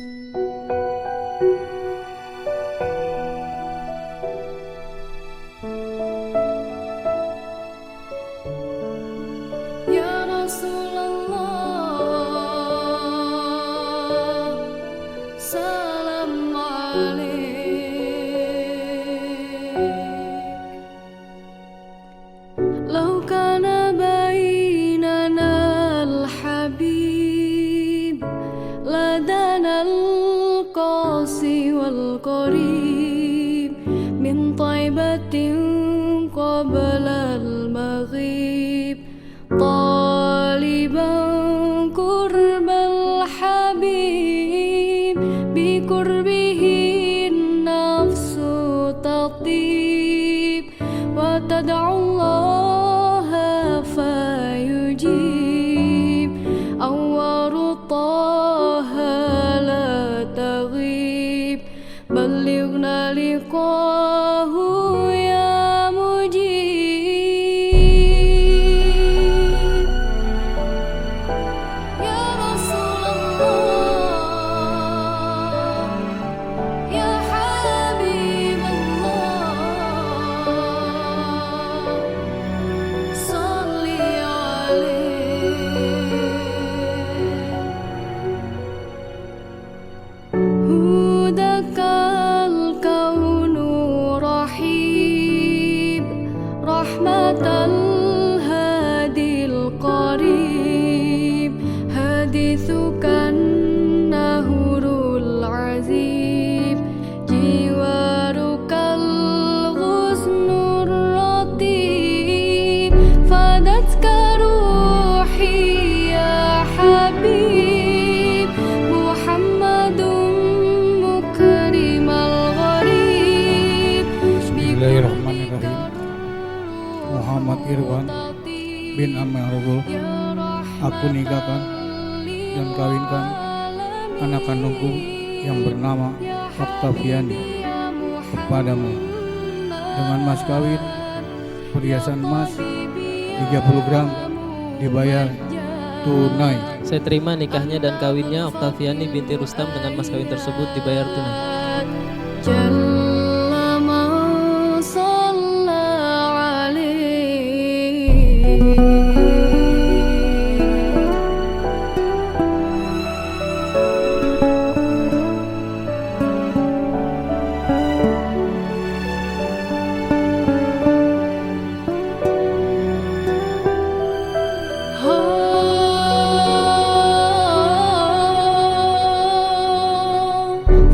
Ya Rasulullah, salam alaik. Lau kana bainana al-habib ladana al-qasi wal-qarib min taibatin qabla al-maghrib taliban kurbal habib bikurbihi nafsu tatib wa tad'u Allah fayujib awwaru taha la taghib ballighna liqahu ya mujib. Ya Rasulullah, ya Habiballah, salli alaih. Hudakal kaunu rahib rahmatal hadil qarib hadithukan nahurul azib jiwarukal ghusnur ratib fadatka ruhi ya habib Muhammadun mukrimal gharib. Bismillahirrahmanirrahim. Muhammad Irwan bin Amarul, aku nikahkan dan kawinkan anak kandungku yang bernama Oktaviani kepadamu dengan mas kawin perhiasan emas 30 gram dibayar tunai. Saya terima nikahnya dan kawinnya Oktaviani binti Rustam dengan mas kawin tersebut dibayar tunai. Jalla man shalla alaihi.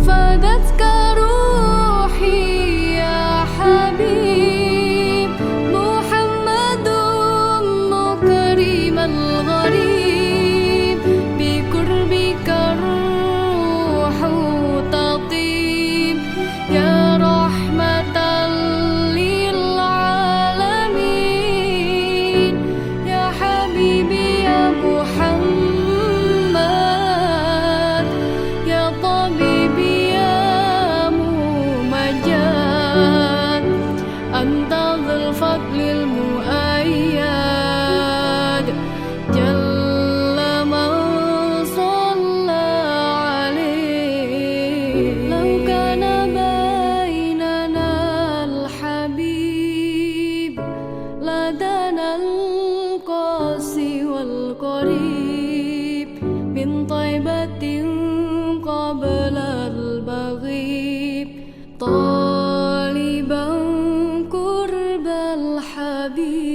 Fadatka ruhi ya habib Muhammadun mukrimal gharib bikurbika ruhu tatib ya rahmatan lil alamin ya habibi ya Muhammad ya tabibi Anta dzul fadlil muayyad Jalla man shalla alaihi. Lau kana bainana al-habib ladana al-qasi wal-qarib min taibatin qabla al-baghib taliban kurbal habib